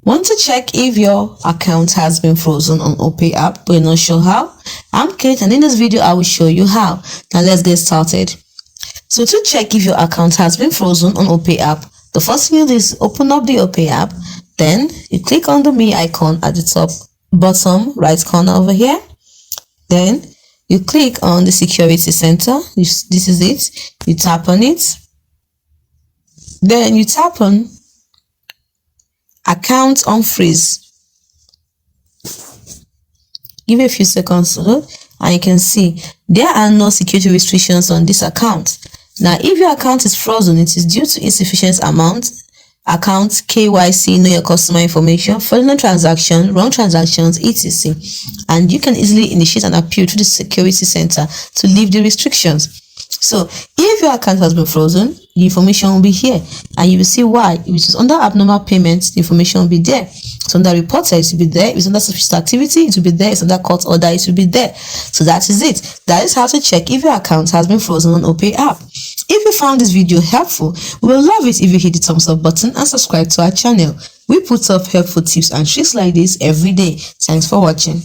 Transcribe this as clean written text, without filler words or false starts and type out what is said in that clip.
Want to check if your account has been frozen on Opay app but you're not sure how? I'm Kate, and in this video I will show you how. Now let's get started. So to check if your account has been frozen on Opay app, the first thing you do is open up the Opay app. Then you click on the me icon at the top bottom right corner over here. Then you click on the security center. This is it. You tap on it. Then you tap on account unfreeze. Give it a few seconds to load, and you can see there are no security restrictions on this account. Now, if your account is frozen, it is due to insufficient account KYC, know your customer information, fraudulent transaction, wrong transactions, etc. And you can easily initiate an appeal to the security center to lift the restrictions. So if your account has been frozen, the information will be here, and you will see why. If it is under abnormal payments, the information will be there. It's under reported, it will be there. If it's under suspicious activity, it will be there. It's under court order, it will be there. So that is it. That is how to check if your account has been frozen on Opay app. If you found this video helpful, we will love it if you hit the thumbs up button and subscribe to our channel. We put up helpful tips and tricks like this every day. Thanks for watching.